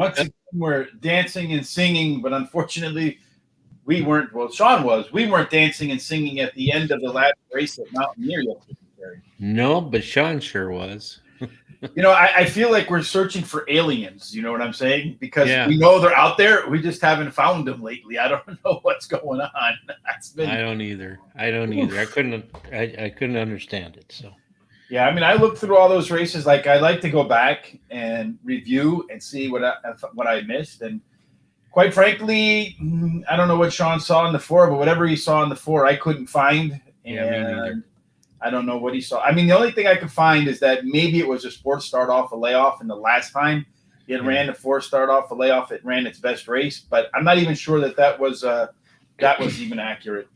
once again, we're dancing and singing, but unfortunately, we weren't. Well, Sean was. We weren't dancing and singing at the end of the last race at Mountaineer yesterday. No, but Sean sure was. I feel like we're searching for aliens. You know what I'm saying? Because Yeah, we know they're out there. We just haven't found them lately. I don't know what's going on. That's I been. don't either. I don't either. I Oof. couldn't. I couldn't understand it. So Yeah, I mean, I looked through all those races. Like, I like to go back and review and see what I missed. And quite frankly, I don't know what Sean saw in the four, but whatever he saw in the four, I couldn't find. yeah, me neither. And I don't know what he saw. I mean, the only thing I could find is that maybe it was a sports start off, a layoff, and the last time it ran the four start off, a layoff, it ran its best race. But I'm not even sure that was even accurate.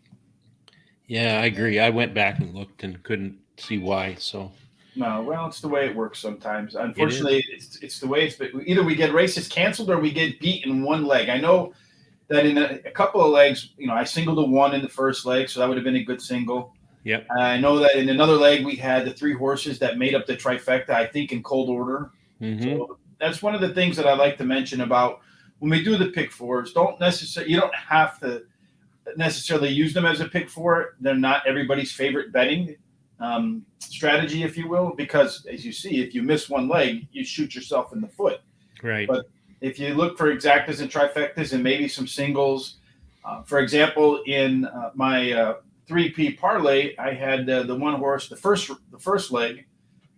Yeah, I agree. I went back and looked and couldn't see why. So No, well, it's the way it works sometimes. it is. Unfortunately, it's the way it's been. Either we get races canceled or we get beat in one leg. I know that in a couple of legs, I singled a one in the first leg, so that would have been a good single. Yep. I know that in another leg we had the three horses that made up the trifecta, I think in cold order. Mm-hmm. So that's one of the things that I like to mention about when we do the pick fours. You don't have to necessarily use them as a pick four. They're not everybody's favorite betting strategy, if you will, because as you see, if you miss one leg, you shoot yourself in the foot. Right. But if you look for exactas and trifectas and maybe some singles, for example, in my 3P parlay, I had the one horse, the first leg,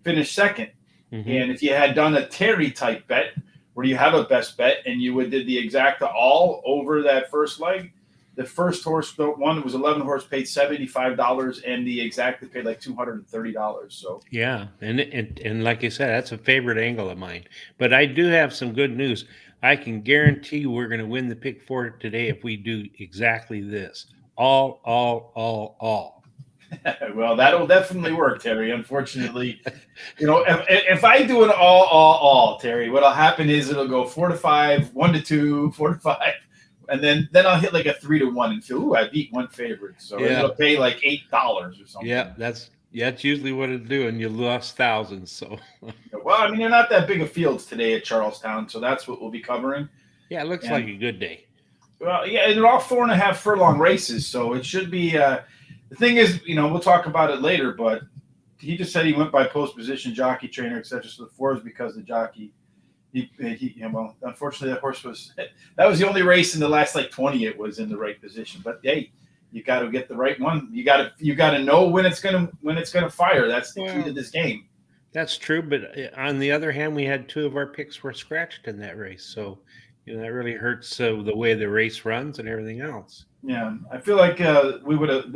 finished second. Mm-hmm. And if you had done a Terry type bet, where you have a best bet, and you did the exacta all over that first leg, the first horse, the one that was 11 horse, paid $75, and the exacta paid like $230. So Yeah, and like I said, that's a favorite angle of mine. But I do have some good news. I can guarantee you we're going to win the pick four today if we do exactly this. All. well, that'll definitely work, Terry. Unfortunately, if I do an all, Terry, what'll happen is it'll go 4-5, 1-2, 4-5. And then I'll hit like a 3-1 and feel, I beat one favorite. So it'll pay like $8 or something. Yeah, that's usually what it'll do, and you lost thousands. So well, I mean, they're not that big of fields today at Charlestown, so that's what we'll be covering. Yeah, it looks like a good day. Well, yeah, they're all 4.5 furlong races, so it should be. The thing is, we'll talk about it later, but he just said he went by post position, jockey, trainer, etc. So the four is because the jockey. Well, unfortunately, that horse that was the only race in the last 20 it was in the right position. But hey, you got to get the right one. You got to know when it's gonna fire. That's the key to this game. That's true, but on the other hand, we had two of our picks were scratched in that race, so that really hurts the way the race runs and everything else. Yeah, I feel like we would have.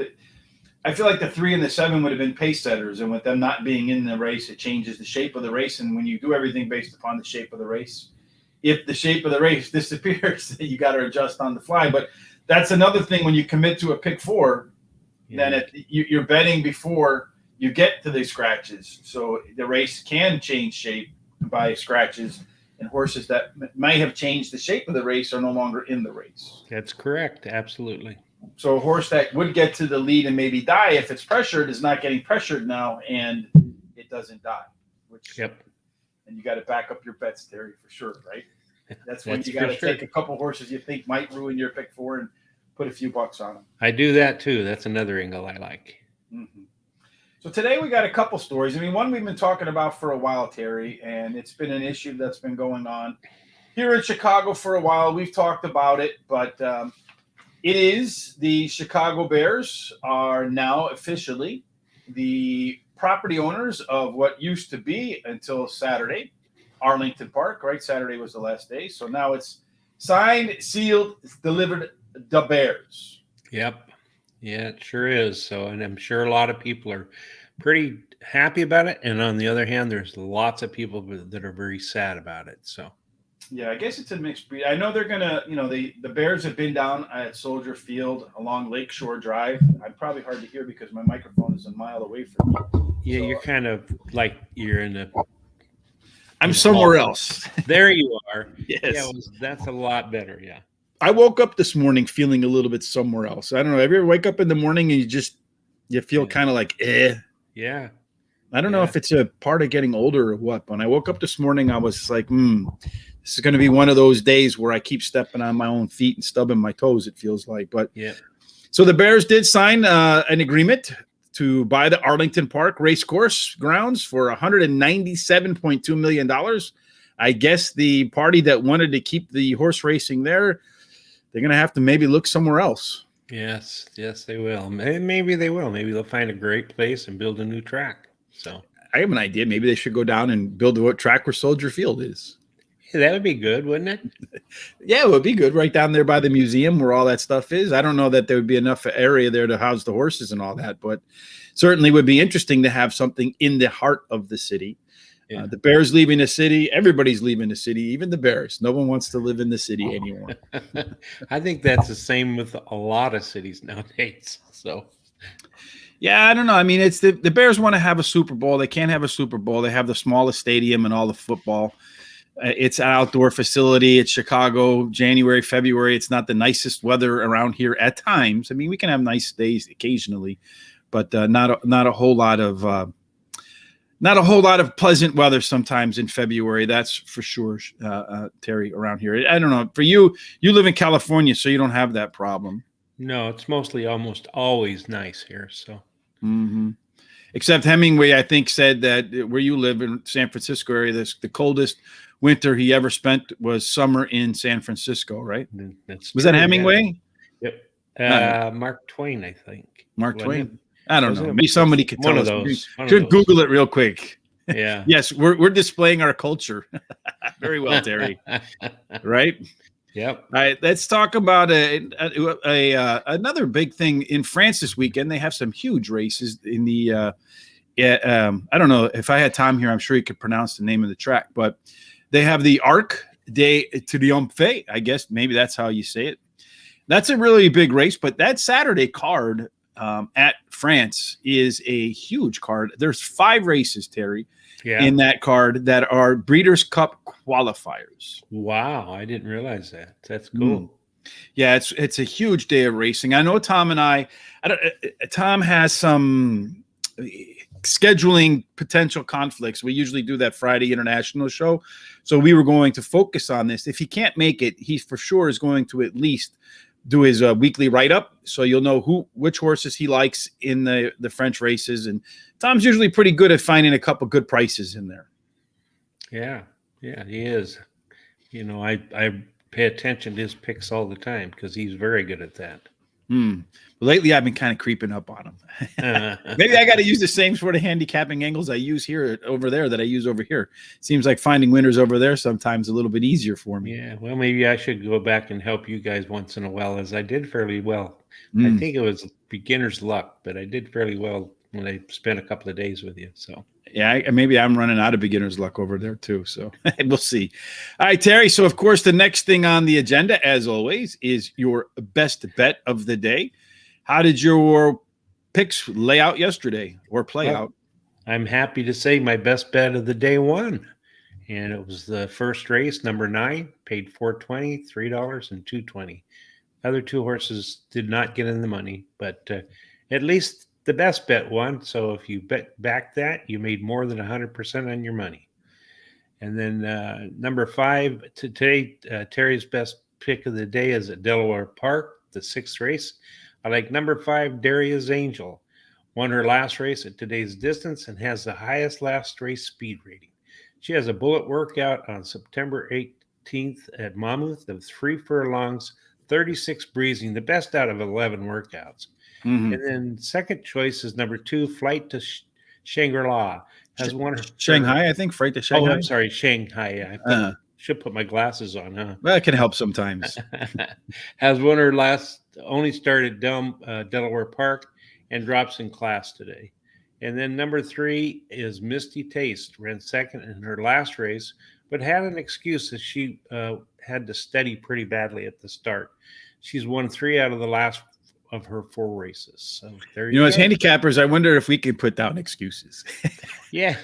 I feel like the 3 and the 7 would have been pace setters, and with them not being in the race, it changes the shape of the race. And when you do everything based upon the shape of the race, if the shape of the race disappears, you got to adjust on the fly. But that's another thing when you commit to a pick four, then you're betting before you get to the scratches. So the race can change shape by scratches, and horses that might have changed the shape of the race are no longer in the race. That's correct. Absolutely. So a horse that would get to the lead and maybe die if it's pressured is not getting pressured now, and it doesn't die. And you got to back up your bets, Terry, for sure, right? That's when you got to take a couple horses you think might ruin your pick four and put a few bucks on them. I do that too. That's another angle I like. Mm-hmm. So today we got a couple stories. I mean, one we've been talking about for a while, Terry, and it's been an issue that's been going on here in Chicago for a while. We've talked about it, but it is the Chicago Bears are now officially the property owners of what used to be until Saturday, Arlington Park, right? Saturday was the last day. So now it's signed, sealed, delivered, the Bears. Yep. Yeah, it sure is. So, and I'm sure a lot of people are pretty happy about it. And on the other hand, there's lots of people that are very sad about it. So. Yeah, I guess it's a mixed breed. I know they're gonna, the Bears have been down at Soldier Field along Lakeshore Drive. I'm probably hard to hear because my microphone is a mile away from me. Yeah, so, you're kind of like you're in a. I'm somewhere else. There you are. Yes, yeah, that's a lot better. Yeah. I woke up this morning feeling a little bit somewhere else. I don't know. Have you ever wake up in the morning and you feel kind of like Yeah. I don't know if it's a part of getting older or what. When I woke up this morning, I was like, this is going to be one of those days where I keep stepping on my own feet and stubbing my toes, it feels like. But so the Bears did sign an agreement to buy the Arlington Park Racecourse grounds for $197.2 million. I guess the party that wanted to keep the horse racing there, they're going to have to maybe look somewhere else. Yes, they will. Maybe they will. Maybe they'll find a great place and build a new track. So I have an idea. Maybe they should go down and build a track where Soldier Field is. Yeah, that would be good, wouldn't it? Yeah, it would be good right down there by the museum where all that stuff is. I don't know that there would be enough area there to house the horses and all that, but certainly would be interesting to have something in the heart of the city. Yeah. The Bears leaving the city. Everybody's leaving the city, even the Bears. No one wants to live in the city anymore. I think that's the same with a lot of cities nowadays. So, yeah, I don't know. I mean, it's the Bears want to have a Super Bowl. They can't have a Super Bowl. They have the smallest stadium and all the football. It's an outdoor facility. It's Chicago, January, February. It's not the nicest weather around here at times. I mean, we can have nice days occasionally, but not a whole lot of pleasant weather sometimes in February. That's for sure, Terry, around here. I don't know. For you live in California, so you don't have that problem. No, it's mostly almost always nice here. So, except Hemingway, I think, said that where you live in San Francisco area, the coldest winter he ever spent was summer in San Francisco, right? Was that Hemingway? Yeah. Yep. Mark Twain, I think. Mark Twain. I don't know. Maybe somebody could tell us. Should Google it real quick. Yeah. Yes, we're displaying our culture. Very well, Terry. Right? Yep. All right. Let's talk about another big thing in France this weekend. They have some huge races in the. I don't know if I had Tom here. I'm sure he could pronounce the name of the track, but they have the Arc de Triomphe. I guess maybe that's how you say it. That's a really big race, but that Saturday card at France is a huge card. There's 5 races, Terry, in that card that are Breeders' Cup qualifiers. Wow, I didn't realize that. That's cool. Yeah, it's a huge day of racing. I know Tom and Tom has some scheduling potential conflicts. We usually do that Friday international show, so we were going to focus on this. If he can't make it, he for sure is going to at least do his weekly write-up, so you'll know which horses he likes in the French races. And Tom's usually pretty good at finding a couple good prices in there. Yeah, he is. You know, I pay attention to his picks all the time because he's very good at that. Lately, I've been kind of creeping up on him. Maybe I got to use the same sort of handicapping angles I use over there that I use over here. Seems like finding winners over there sometimes a little bit easier for me. Yeah, well, maybe I should go back and help you guys once in a while, as I did fairly well. I think it was beginner's luck, but I did fairly well when I spent a couple of days with you. So yeah, maybe I'm running out of beginner's luck over there too. So we'll see. All right, Terry. So of course, the next thing on the agenda, as always, is your best bet of the day. How did your picks lay out yesterday or play out? I'm happy to say my best bet of the day won. And it was the first race, number 9, paid $4.20, $3, and $2.20. Other 2 horses did not get in the money, but at least the best bet won. So if you back that, you made more than 100% on your money. And then number 5, today, Terry's best pick of the day is at Delaware Park, the 6th race. I like number 5, Daria's Angel. Won her last race at today's distance and has the highest last race speed rating. She has a bullet workout on September 18th at Monmouth of 3 furlongs, 36 breezing, the best out of 11 workouts. And then second choice is number 2, Flight to Shangri-La. Has won her Shanghai, I think. Flight to Shanghai. Oh, I'm sorry, Shanghai. I should put my glasses on, huh? Well, it can help sometimes. Has won her only started Delaware Park and drops in class today. And then number 3 is Misty Taste, ran second in her last race, but had an excuse as she had to steady pretty badly at the start. She's won 3 out of the last of her 4 races. So there You know, as go. handicappers, I wonder if we could put down excuses. Yeah.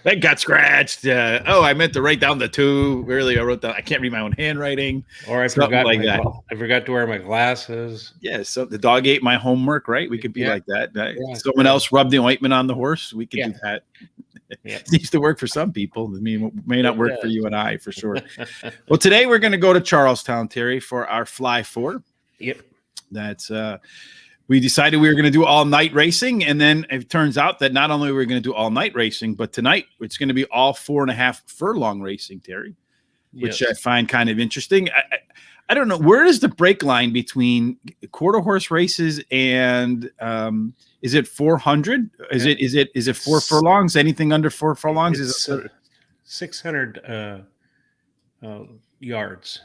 That got scratched. I meant to write down the 2. Really, I wrote down. I can't read my own handwriting. Or I Something forgot like that. I forgot to wear my glasses. Yeah, so the dog ate my homework, right? We could be Yeah. like that. Yeah, Someone sure. else rubbed the ointment on the horse. We could Yeah. do that. Yeah. It seems to work for some people. I mean, it may not It work for does. you and I, for sure. Well, today we're going to go to Charlestown, Terry, for our Fly 4. Yep. That's we decided we were going to do all night racing, and then it turns out that not only were we going to do all night racing, but tonight it's going to be all 4.5 furlong racing, Terry, which I find kind of interesting. I don't know, where is the break line between quarter horse races and is it 400? Is it 4 furlongs? Anything under 4 furlongs It's, is 600 yards.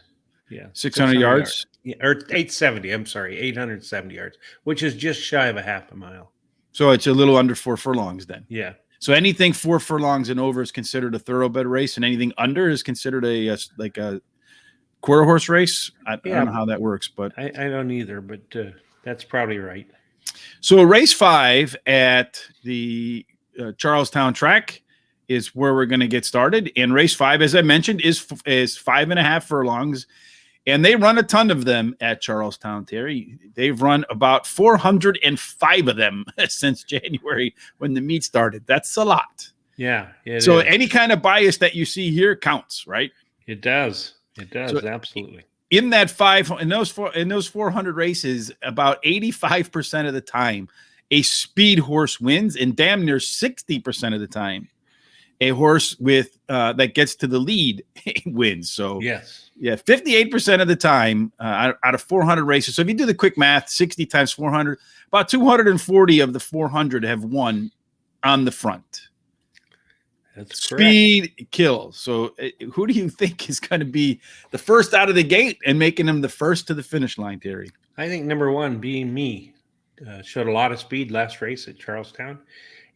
Yeah, 600 yards. Yeah, or 870. I'm sorry, 870 yards, which is just shy of a half a mile. So it's a little under 4 furlongs then. Yeah. So anything 4 furlongs and over is considered a thoroughbred race, and anything under is considered a quarter horse race. I don't know how that works, but I don't either, but that's probably right. So race 5 at the Charlestown track is where we're going to get started. And race 5, as I mentioned, is 5.5 furlongs. And they run a ton of them at Charlestown, Terry. They've run about 405 of them since January when the meet started. That's a lot. Yeah. So any kind of bias that you see here counts, right? It does. It does. So absolutely. In those 400 races, about 85% of the time, a speed horse wins, and damn near 60% of the time, a horse with that gets to the lead wins. So yes. Yeah, 58% of the time out of 400 races. So if you do the quick math, 60 times 400, about 240 of the 400 have won on the front. That's Speed correct. kills. So who do you think is going to be the first out of the gate and making them the first to the finish line, Terry? I think number 1 being me. Showed a lot of speed last race at Charlestown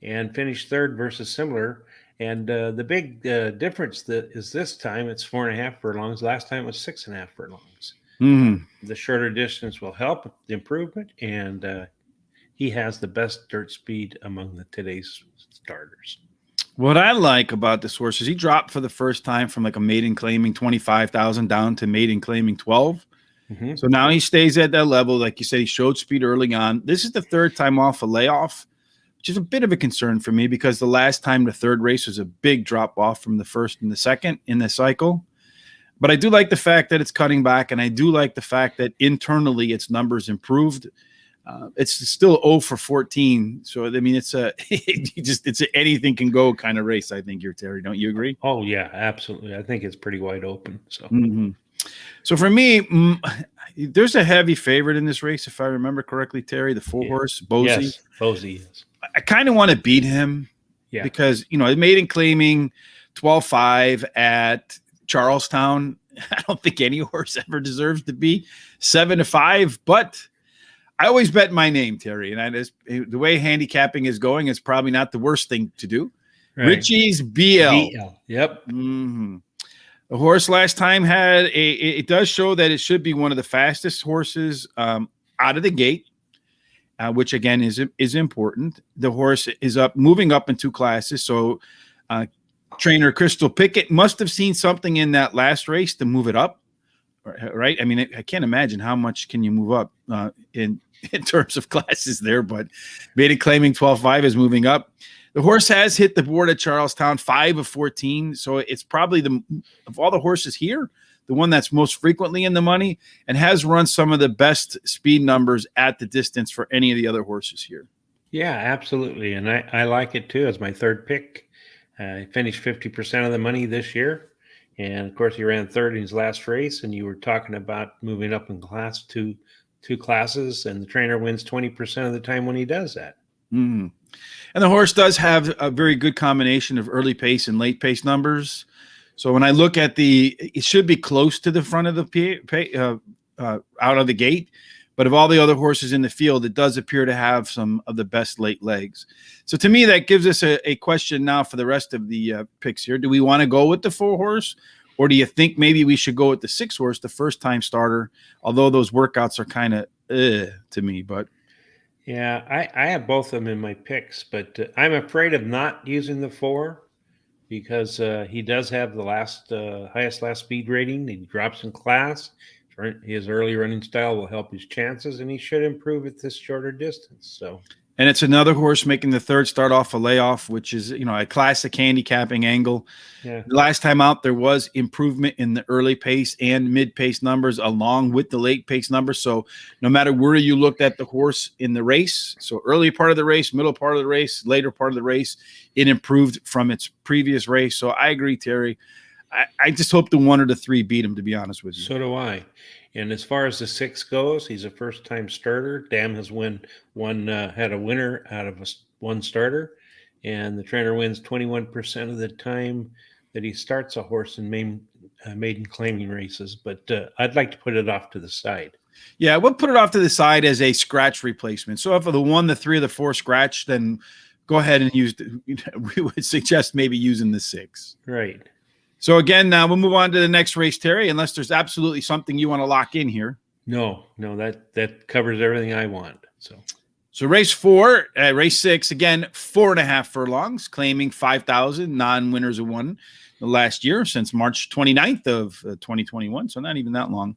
and finished 3rd versus similar. And the big difference that is this time it's 4.5 furlongs. Last time it was 6.5 furlongs. Mm-hmm. The shorter distance will help the improvement, and he has the best dirt speed among today's starters. What I like about this horse is he dropped for the first time from like a maiden claiming 25,000 down to maiden claiming 12. Mm-hmm. So now he stays at that level. Like you said, he showed speed early on. This is the 3rd time off a layoff, which is a bit of a concern for me because the last time the 3rd race was a big drop off from the 1st and the 2nd in the cycle. But I do like the fact that it's cutting back, and I do like the fact that internally its numbers improved. It's still 0 for 14. So, I mean, it's a anything can go kind of race, I think, here, Terry. Don't you agree? Oh, yeah, absolutely. I think it's pretty wide open. So, So for me, there's a heavy favorite in this race, if I remember correctly, Terry, the 4-horse, Bosey. Yes, Bosey, yes. I kind of want to beat him because, it made in claiming 12-5 at Charlestown. I don't think any horse ever deserves to be 7-5, but I always bet my name, Terry. And the way handicapping is going, it's probably not the worst thing to do. Right. Richie's BL. Yep. Mm-hmm. The horse last time it does show that it should be one of the fastest horses out of the gate. Which again is important. The horse is moving up in 2 classes. So trainer Crystal Pickett must have seen something in that last race to move it up, right? I mean, I can't imagine how much can you move up in terms of classes there, but maiden claiming 12-5 is moving up. The horse has hit the board at Charlestown 5 of 14. So it's probably of all the horses here, the one that's most frequently in the money and has run some of the best speed numbers at the distance for any of the other horses here. Yeah, absolutely. And I like it too as my 3rd pick. He finished 50% of the money this year. And of course, he ran 3rd in his last race. And you were talking about moving up in class two classes. And the trainer wins 20% of the time when he does that. Mm-hmm. And the horse does have a very good combination of early pace and late pace numbers. So when I look at it should be close to the front of the out of the gate, but of all the other horses in the field, it does appear to have some of the best late legs. So to me, that gives us a question now for the rest of the picks here. Do we want to go with the 4-horse, or do you think maybe we should go with the 6-horse, the first time starter? Although those workouts are kind of to me, but Yeah, I have both of them in my picks, but I'm afraid of not using the 4 because he does have the highest last speed rating. He drops in class. His early running style will help his chances, and he should improve at this shorter distance. So, and it's another horse making the third start off a layoff, which is, a classic handicapping angle. yeah, The last time out, there was improvement in the early pace and mid pace numbers along with the late pace numbers. So no matter where you looked at the horse in the race, so early part of the race, middle part of the race, later part of the race, it improved from its previous race. So I agree, Terry. I just hope the 1 or the 3 beat him, to be honest with you. so do I. And as far as the 6 goes, he's a first-time starter. Dam has had a winner out of one starter, and the trainer wins 21% of the time that he starts a horse in maiden claiming races. But I'd like to put it off to the side. Yeah, we'll put it off to the side as a scratch replacement. So if the 1, the 3, or the 4 scratch, then go ahead and use. We would suggest maybe using the 6. Right. So again, now we'll move on to the next race, Terry, unless there's absolutely something you want to lock in here. No, that covers everything I want. So race 4, race 6, again, 4.5 furlongs, claiming 5,000 non-winners have won the last year since March 29th of 2021. So not even that long.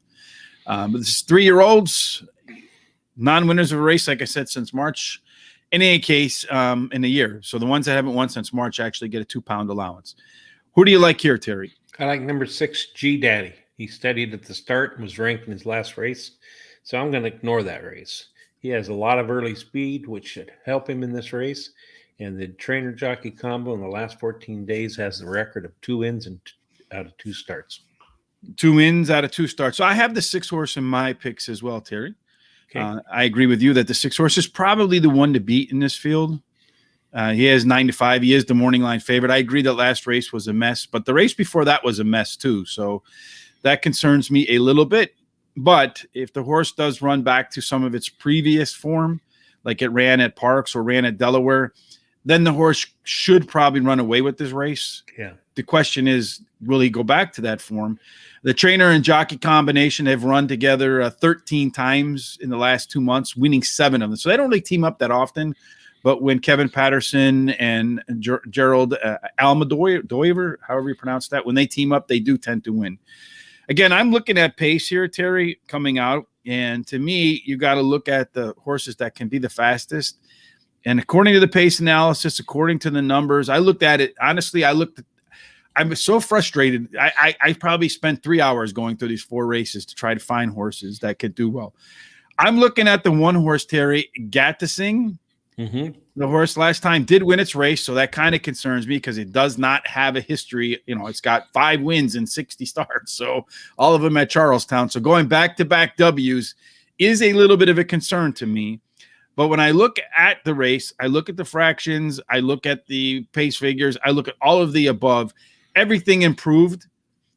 But this is 3-year-olds, non-winners of a race, like I said, since March. In any case, in a year. So the ones that haven't won since March actually get a 2-pound allowance. Who do you like here, Terry? I like number 6, G Daddy. He studied at the start and was ranked in his last race. So I'm going to ignore that race. He has a lot of early speed, which should help him in this race. And the trainer jockey combo in the last 14 days has the record of 2 wins out of 2 starts. 2 wins out of 2 starts. So I have the 6 horse in my picks as well, Terry. Okay. I agree with you that the 6 horse is probably the one to beat in this field. He has 9-5. He is the morning line favorite. I agree that last race was a mess, but the race before that was a mess too. So that concerns me a little bit. But if the horse does run back to some of its previous form, like it ran at Parks or ran at Delaware, then the horse should probably run away with this race. Yeah. The question is, will he go back to that form? The trainer and jockey combination have run together 13 times in the last 2 months, winning 7 of them. So they don't really team up that often. But when Kevin Patterson and Gerald Almadoiver, however you pronounce that, when they team up, they do tend to win. Again, I'm looking at pace here, Terry, coming out. And to me, you got to look at the horses that can be the fastest. And according to the pace analysis, according to the numbers, I looked at it. Honestly, I'm so frustrated. I probably spent 3 hours going through these 4 races to try to find horses that could do well. I'm looking at the 1 horse, Terry, Gattising. Mm-hmm. The horse last time did win its race, so that kind of concerns me because it does not have a history. It's got 5 wins and 60 starts, so all of them at Charlestown. So going back-to-back W's is a little bit of a concern to me. But when I look at the race, I look at the fractions, I look at the pace figures, I look at all of the above, everything improved.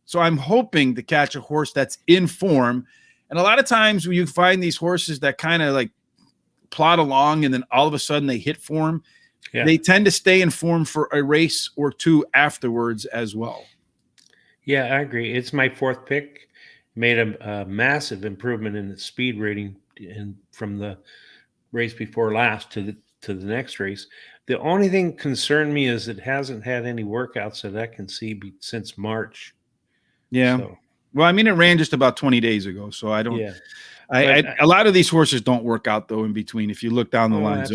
So I'm hoping to catch a horse that's in form. And a lot of times when you find these horses that kind of like plod along and then all of a sudden they hit form, they tend to stay in form for a race or 2 afterwards as well. Yeah, I agree. It's my 4th pick. Made a massive improvement in the speed rating from the race before last to the next race. The only thing concerned me is it hasn't had any workouts that I can see since March. Yeah. So, well, I mean, it ran just about 20 days ago, so I don't. Yeah. A lot of these horses don't work out though in between. If you look down the lines,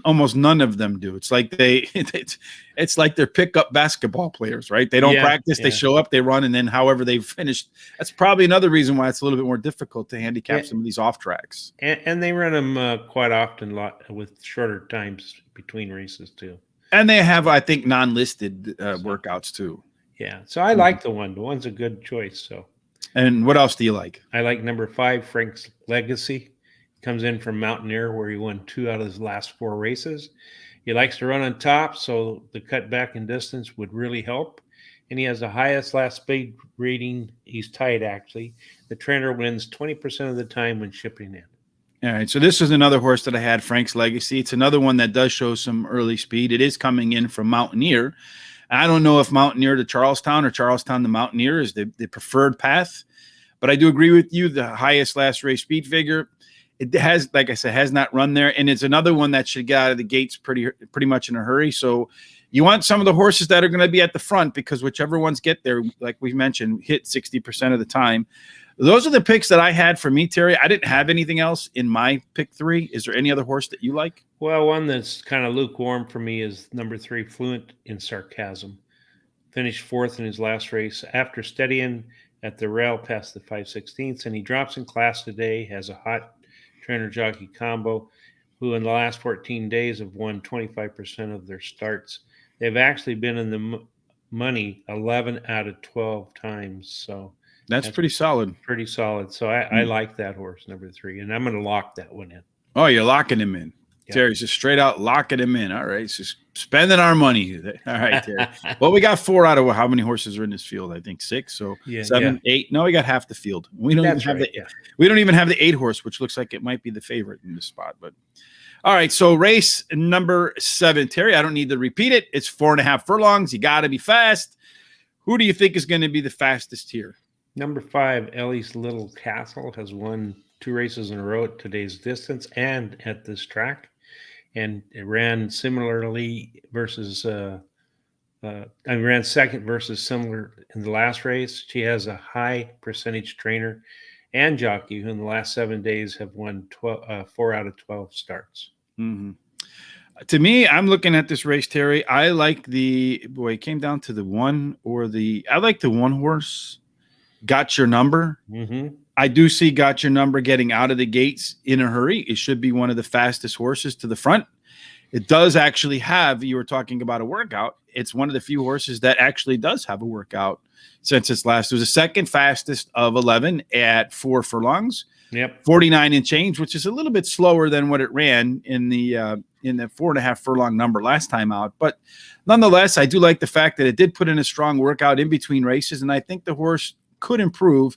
almost none of them do. It's like it's like they're pickup basketball players, right? They don't practice, they show up, they run, and then however they've finished. That's probably another reason why it's a little bit more difficult to handicap some of these off tracks. And they run them quite often, with shorter times between races too. And they have, I think, non-listed workouts too. Yeah, so I like the one. The one's a good choice. So. And what else do you like? I like number 5, Frank's Legacy. Comes in from Mountaineer, where he won 2 out of his last 4 races. He likes to run on top, so the cut back in distance would really help. And he has the highest last speed rating. He's tied, actually. The trainer wins 20% of the time when shipping in. All right, so this is another horse that I had, Frank's Legacy. It's another one that does show some early speed. It is coming in from Mountaineer. I don't know if Mountaineer to Charlestown or Charlestown to Mountaineer is the preferred path, but I do agree with you. The highest last race speed figure. It has, like I said, has not run there, and it's another one that should get out of the gates pretty much in a hurry. So you want some of the horses that are going to be at the front, because whichever ones get there, like we mentioned, hit 60% of the time. Those are the picks that I had for me, Terry. I didn't have anything else in my pick 3. Is there any other horse that you like? Well, one that's kind of lukewarm for me is number 3, Fluent in Sarcasm. Finished 4th in his last race after steadying at the rail past the 5/16, and he drops in class today. Has a hot trainer jockey combo, who in the last 14 days have won 25% of their starts. They've actually been in the money 11 out of 12 times. So That's pretty solid. Pretty solid. So I like that horse, number 3, and I'm going to lock that one in. Oh, you're locking him in. Yep. Terry's just straight out locking him in. All right. So spending our money. All right, Terry. Well, we got 4 out of how many horses are in this field? I think 6. So 7, 8. No, we got half the field. We don't we don't even have the 8 horse, which looks like it might be the favorite in this spot. But all right. So race number 7, Terry. I don't need to repeat it. It's 4.5 furlongs. You got to be fast. Who do you think is going to be the fastest here? Number 5, Ellie's Little Castle, has won 2 races in a row at today's distance and at this track. And it ran similarly versus, ran second versus similar in the last race. She has a high percentage trainer and jockey who in the last 7 days have won 4 out of 12 starts. Mm-hmm. To me, I'm looking at this race, Terry. I like it came down to the 1 or I like the 1 horse. Got Your Number. Mm-hmm. I do see Got Your Number getting out of the gates in a hurry. It should be one of the fastest horses to the front. It does actually have, you were talking about a workout. It's one of the few horses that actually does have a workout since its last. It was the second fastest of 11 at 4 furlongs. Yep. 49 and change, which is a little bit slower than what it ran in the 4.5 furlong number last time out. But nonetheless, I do like the fact that it did put in a strong workout in between races. And I think the horse could improve.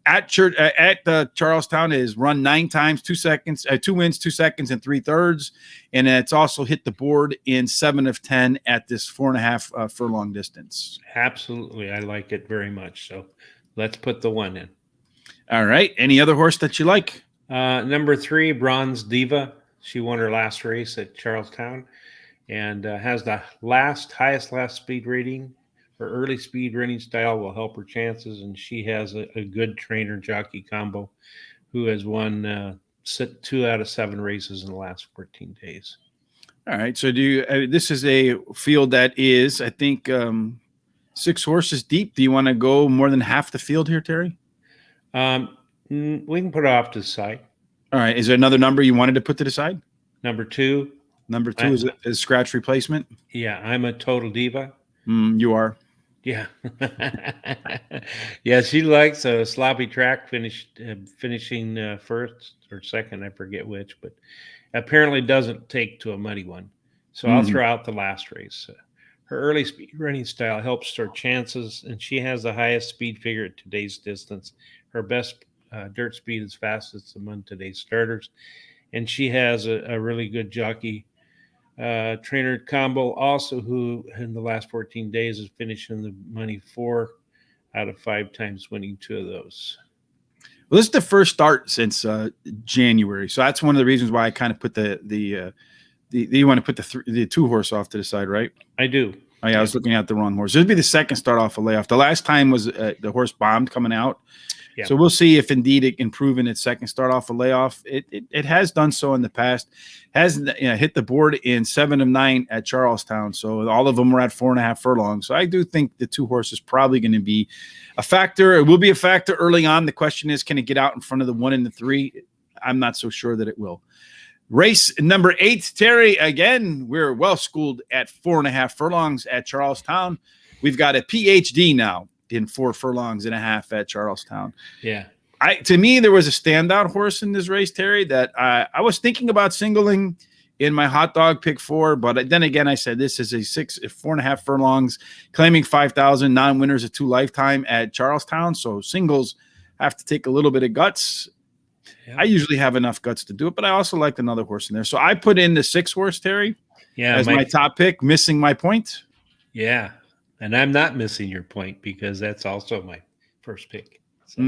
At Charlestown, it has run 9 times, 2 seconds, 2 wins, 2 seconds, and 3/3, and it's also hit the board in 7 of 10 at this 4.5 furlong distance. Absolutely, I like it very much. So let's put the 1 in. All right. Any other horse that you like? Number 3, Bronze Diva. She won her last race at Charlestown and has the highest last speed rating. Her early speed running style will help her chances, and she has a good trainer jockey combo who has won 2 out of 7 races in the last 14 days. All right. So this is a field that is, I think, 6 horses deep. Do you want to go more than half the field here, Terry? We can put it off to the side. All right. Is there another number you wanted to put to the side? Number 2. Number 2 is scratch replacement. Yeah, I'm a total diva. You are. Yeah. Yeah, she likes a sloppy track finishing first or second, I forget which, but apparently doesn't take to a muddy one. So I'll throw out the last race. Her early speed running style helps her chances, and she has the highest speed figure at today's distance. Her best dirt speed is fastest among today's starters, and she has a really good jockey trainer combo also, who in the last 14 days is finishing the money 4 out of 5 times, winning 2 of those. Well, this is the first start since January, so that's one of the reasons why I kind of put you want to put the 2 horse off to the side, right? I do. Oh yeah, I was looking at the wrong horse. This would be the second start off a layoff. The last time was the horse bombed coming out. Yeah. So we'll see if indeed it can prove in its second start off a layoff. It has done so in the past. Has hit the board in 7 of 9 at Charlestown. So all of them were at 4.5 furlongs. So I do think the 2 horses probably going to be a factor. It will be a factor early on. The question is, can it get out in front of the 1 and the 3? I'm not so sure that it will. Race number 8, Terry. Again, we're well schooled at 4.5 furlongs at Charlestown. We've got a PhD now in 4 furlongs and a half at Charlestown. Yeah. To me, there was a standout horse in this race, Terry, that I was thinking about singling in my hot dog pick 4, but then again, I said this is a 4.5 furlongs, claiming 5,000 non-winners of 2 lifetime at Charlestown. So singles have to take a little bit of guts. Yeah. I usually have enough guts to do it, but I also liked another horse in there. So I put in the 6 horse, Terry, as my top pick, missing my point. Yeah. And I'm not missing your point because that's also my first pick. So.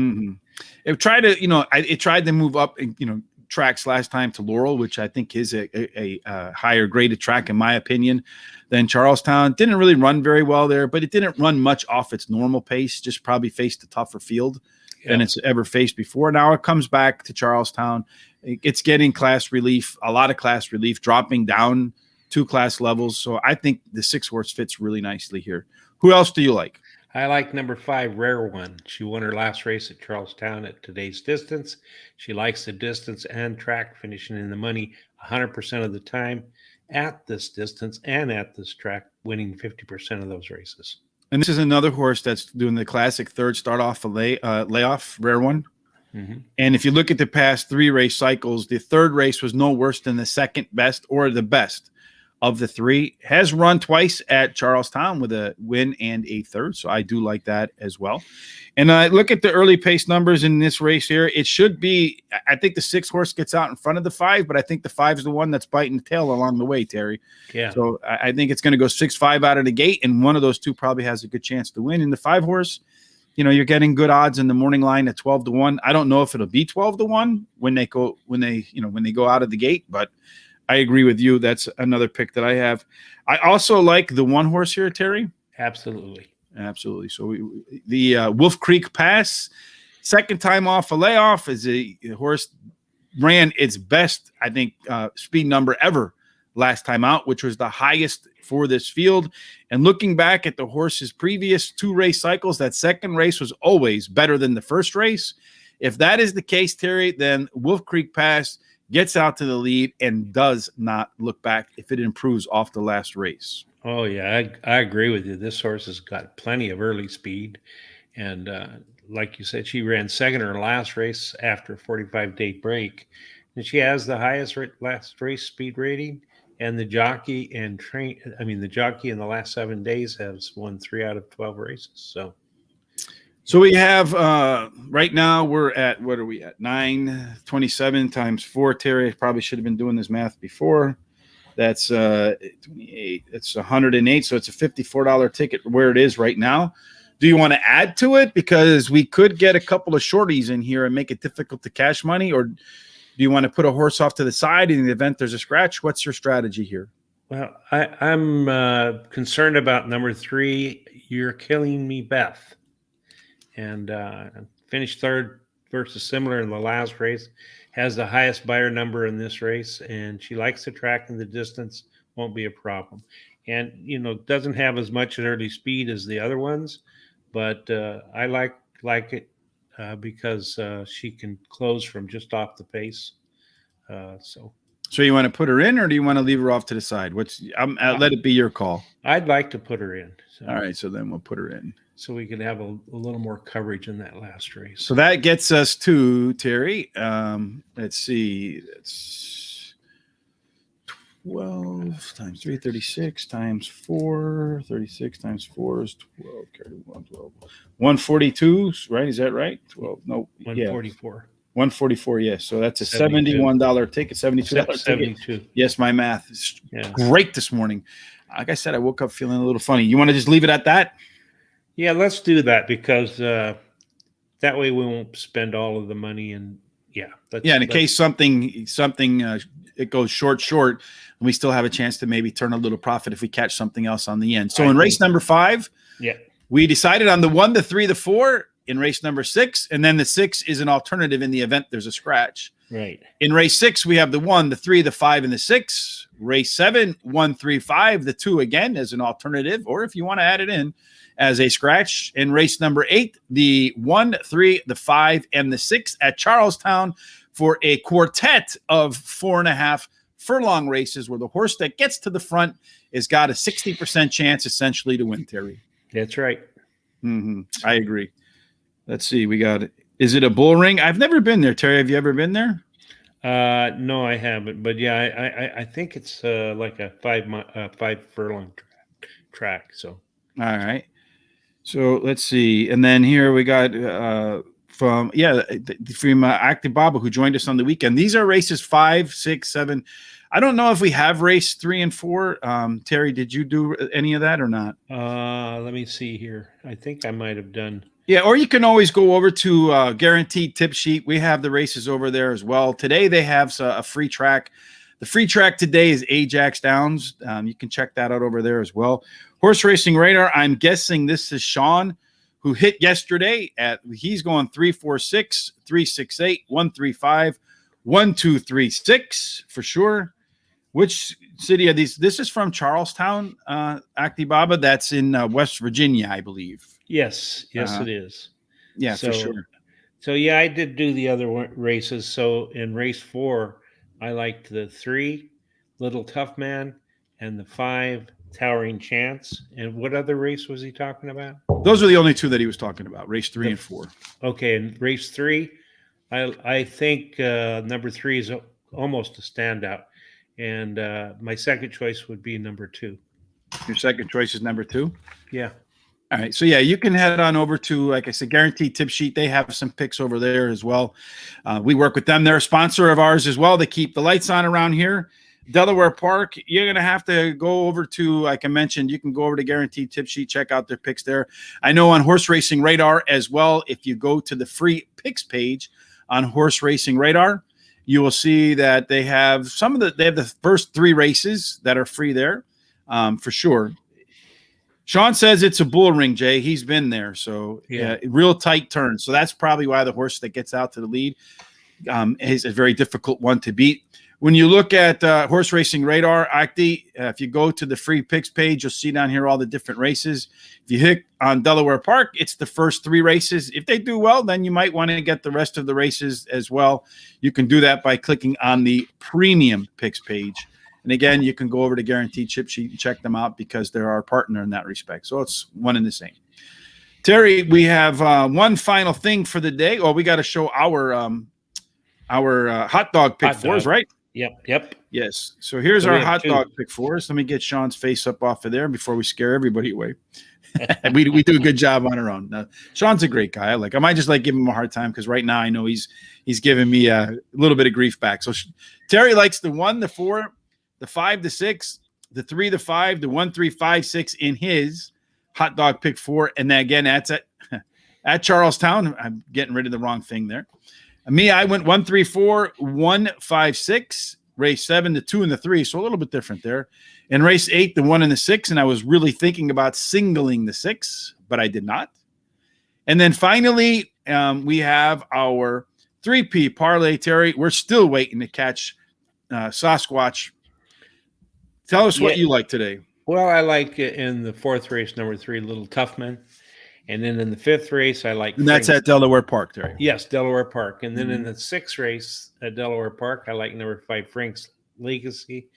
It tried to, it tried to move up and, tracks last time to Laurel, which I think is a higher graded track, in my opinion, than Charlestown. Didn't really run very well there, but it didn't run much off its normal pace, just probably faced a tougher field than it's ever faced before. Now it comes back to Charlestown. It's getting class relief, a lot of class relief, dropping down 2 class levels. So I think the 6-horse fits really nicely here. Who else do you like? I like number 5, Rare One. She won her last race at Charlestown at today's distance. She likes the distance and track, finishing in the money 100% of the time at this distance and at this track, winning 50% of those races. And this is another horse that's doing the classic third start off a layoff, Rare One. Mm-hmm. And if you look at the past 3 race cycles, the third race was no worse than the second best or the best of the 3. Has run twice at Charlestown with a win and a third. So I do like that as well. And I look at the early pace numbers in this race here. It should be, I think the 6-horse gets out in front of the 5, but I think the 5 is the one that's biting the tail along the way, Terry. Yeah. So I think it's going to go 6-5 out of the gate, and one of those 2 probably has a good chance to win. And the 5-horse, you're getting good odds in the morning line at 12-1. I don't know if it'll be 12-1 when they go out of the gate, but I agree with you. That's another pick that I have. I also like the 1-horse here, Terry. Absolutely. So the Wolf Creek Pass, second time off a layoff, is a horse ran its best, I think, speed number ever last time out, which was the highest for this field. And looking back at the horse's previous 2 race cycles, that second race was always better than the first race. If that is the case, Terry, then Wolf Creek Pass gets out to the lead and does not look back if it improves off the last race. Oh, yeah, I agree with you. This horse has got plenty of early speed. And like you said, she ran second in her last race after a 45-day break. And she has the highest last race speed rating. And the jockey in the last 7 days has won 3 out of 12 races. So we have right now we're at, what are we at? 927 times 4. Terry, I probably should have been doing this math before. That's 28. It's 108. So it's a $54 ticket where it is right now. Do you want to add to it? Because we could get a couple of shorties in here and make it difficult to cash money. Or do you want to put a horse off to the side in the event there's a scratch? What's your strategy here? Well, I'm concerned about number 3. You're Killing Me, Beth. And finished third versus similar in the last race. Has the highest buyer number in this race, and she likes the track and the distance. Won't be a problem. And, doesn't have as much early speed as the other ones, but I like it because she can close from just off the pace. So you want to put her in, or do you want to leave her off to the side? Let it be your call. I'd like to put her in. So. All right, so then we'll put her in. So we could have a little more coverage in that last race. So that gets us to, Terry, let's see, it's 12 times 3, 36 times 4, 36 times 4 is 12, 12. 142, right? Is that right? 12, no. 144. Yeah. 144, yes. So that's a $71 ticket, $72 72. ticket. Yes, my math is Yeah. great this morning. Like I said, I woke up feeling a little funny. You want to just leave it at that? Yeah, let's do that because that way we won't spend all of the money. And in case something it goes short, and we still have a chance to maybe turn a little profit if we catch something else on the end. So in race number 5, we decided on the 1, the 3, the 4 in race number 6, and then the 6 is an alternative in the event there's a scratch. Right. In race 6, we have the 1, the 3, the 5, and the 6. Race 7, 1, 3, 5, the 2 again as an alternative, or if you want to add it in as a scratch. In race number 8, the 1, 3, the 5, and the 6 at Charlestown for a quartet of 4.5 furlong races where the horse that gets to the front has got a 60% chance essentially to win, Terry. That's right. Mm-hmm. I agree. Let's see. Is it a bull ring? I've never been there, Terry. Have you ever been there? No, I haven't. But yeah, I think it's like a 5 furlong track. So. All right. So let's see. And then here we got from Active Baba, who joined us on the weekend. These are races 5, 6, 7. I don't know if we have race 3 and 4. Terry, did you do any of that or not? Let me see here. I think I might have done. Yeah, or you can always go over to Guaranteed Tip Sheet. We have the races over there as well. Today they have a free track. The free track today is Ajax Downs. You can check that out over there as well. Horse Racing Radar, I'm guessing this is Sean, who hit yesterday he's going 346, 368, 135, 1236 for sure. Which city are these? This is from Charlestown, Akti Baba. That's in West Virginia, I believe. Yes, it is. Yeah, So, for sure. So yeah, I did do the other races. So in race 4, I liked the 3, Little Tough Man, and the 5, Towering Chance. And what other race was he talking about? Those are the only 2 that he was talking about, race 3 and 4. Okay, and race 3, I think number 3 is almost a standout. And my second choice would be number 2. Your second choice is number 2? Yeah. All right. So, yeah, you can head on over to, like I said, Guaranteed Tip Sheet. They have some picks over there as well. We work with them. They're a sponsor of ours as well. They keep the lights on around here. Delaware Park, you're going to have to go over to, like I mentioned, you can go over to Guaranteed Tip Sheet, check out their picks there. I know on Horse Racing Radar as well, if you go to the free picks page on Horse Racing Radar, you will see that they have they have the first 3 races that are free there for sure. Sean says it's a bull ring, Jay. He's been there. So, yeah, real tight turn. So that's probably why the horse that gets out to the lead is a very difficult one to beat. When you look at Horse Racing Radar, Akti, if you go to the free picks page, you'll see down here all the different races. If you hit on Delaware Park, it's the first 3 races. If they do well, then you might want to get the rest of the races as well. You can do that by clicking on the premium picks page. And again, you can go over to Guaranteed Tip Sheet and check them out because they're our partner in that respect. So it's one and the same. Terry, we have one final thing for the day. Oh, we got to show our hot dog pick fours, right? Yep. Yes. So here's our hot dog pick fours. Let me get Sean's face up off of there before we scare everybody away. we do a good job on our own. Sean's a great guy. I might just give him a hard time because right now I know he's giving me a little bit of grief back. So Terry likes the 1, the 4, the 5, the 6, the 3, the 5, the 1, 3, 5, 6 in his hot dog pick 4. And then again, that's at Charlestown. I'm getting rid of the wrong thing there. Me, I went 1, 3, 4, 1, 5, 6, race 7, the 2, and the 3. So a little bit different there. In race 8, the 1 and the 6. And I was really thinking about singling the 6, but I did not. And then finally, we have our 3P parlay, Terry. We're still waiting to catch Sasquatch. Tell us what you like today. Well, I like in the 4th race, number 3, Little Toughman. And then in the 5th race, I like. And that's at Delaware Park, Terry. Yes, Delaware Park. And then in the 6th race at Delaware Park, I like number 5, Frank's Legacy.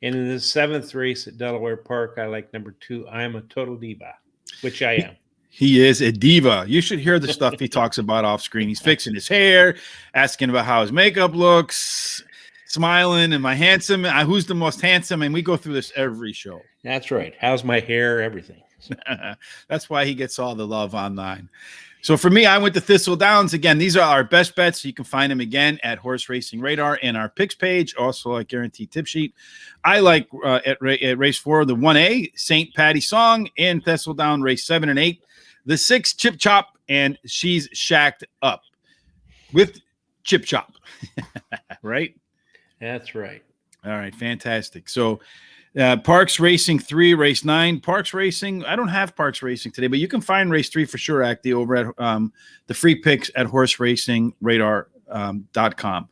And in the 7th race at Delaware Park, I like number 2, I'm a Total Diva, which I am. He is a diva. You should hear the stuff he talks about off screen. He's fixing his hair, asking about how his makeup looks, smiling, am I handsome? Who's the most handsome? And we go through this every show. That's right. How's my hair? Everything. That's why he gets all the love online. So for me, I went to Thistle Downs. Again, these are our best bets. You can find them again at Horse Racing Radar and our picks page, also at Guaranteed Tip Sheet. I like at race 4, the 1A, St. Patty Song, and Thistle Down, race 7 and 8. The 6, Chip Chop, and She's Shacked Up with Chip Chop. Right? That's right. All right, fantastic. So Parks Racing 3, race 9. Parks Racing, I don't have Parks Racing today, but you can find race 3 for sure, Acti, over at the free picks at horseracingradar.com.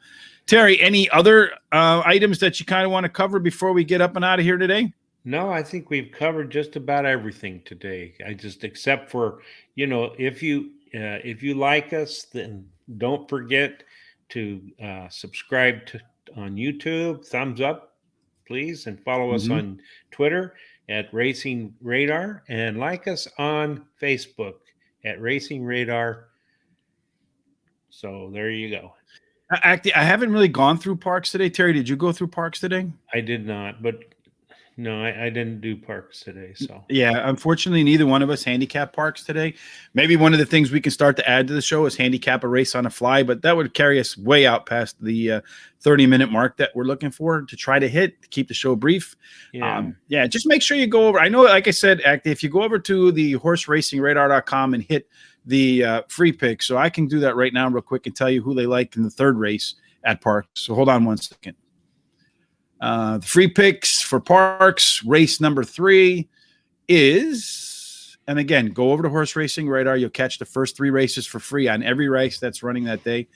Terry, any other items that you kind of want to cover before we get up and out of here today? No, I think we've covered just about everything today. Except for, if you like us, then don't forget to subscribe on YouTube, thumbs up, please, and follow us on Twitter at Racing Radar, and like us on Facebook at Racing Radar. So there you go. I haven't really gone through Parks today. Terry, did you go through Parks today? I did not, but no, I didn't do Parks today. So yeah, unfortunately, neither one of us handicap Parks today. Maybe one of the things we can start to add to the show is handicap a race on a fly, but that would carry us way out past the 30-minute mark that we're looking for to try to hit, to keep the show brief. Yeah, just make sure you go over. I know, like I said, Acti, if you go over to the horseracingradar.com and hit the free pick. So I can do that right now real quick and tell you who they liked in the third race at Parks. So hold on one second. The free picks for Parks, race number 3 is, and again, go over to Horse Racing Radar. You'll catch the first 3 races for free on every race that's running that day.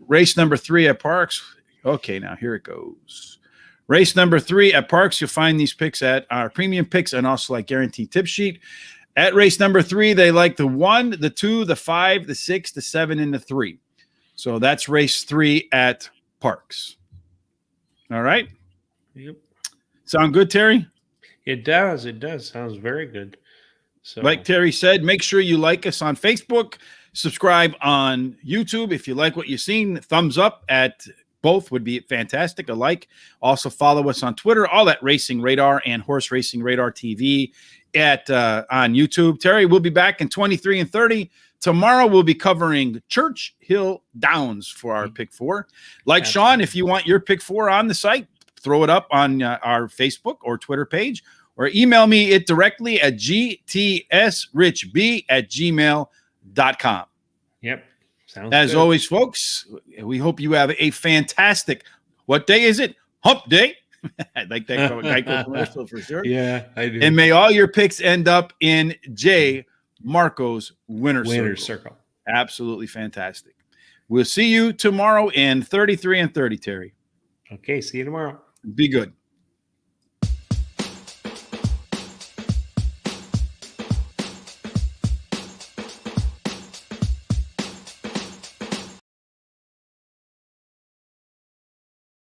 Race number 3 at Parks. Okay, now here it goes. Race number 3 at Parks. You'll find these picks at our premium picks and also like guaranteed tip sheet. At race number 3, they like the 1, the 2, the 5, the 6, the 7, and the 3. So that's race 3 at Parks. All right. Yep. Sound good, Terry? It does. It does. Sounds very good. So, Like Terry said, make sure you like us on Facebook, subscribe on YouTube. If you like what you've seen, thumbs up at both would be fantastic. A like. Also follow us on Twitter, all at Racing Radar and Horse Racing Radar TV at on YouTube. Terry, we'll be back in 23 and 30. Tomorrow we'll be covering Churchill Downs for our pick 4. Like Absolutely. Sean, if you want your pick 4 on the site, throw it up on our Facebook or Twitter page, or email me it directly at gtsrichb@gmail.com. Yep. Sounds As good. always, folks, we hope you have a fantastic, what day is it? Hump day. I like that Geico commercial for sure. Yeah, I do. And may all your picks end up in J. Marco's winner circle. Absolutely fantastic. We'll see you tomorrow in 33 and 30, Terry. Okay. See you tomorrow. Be good.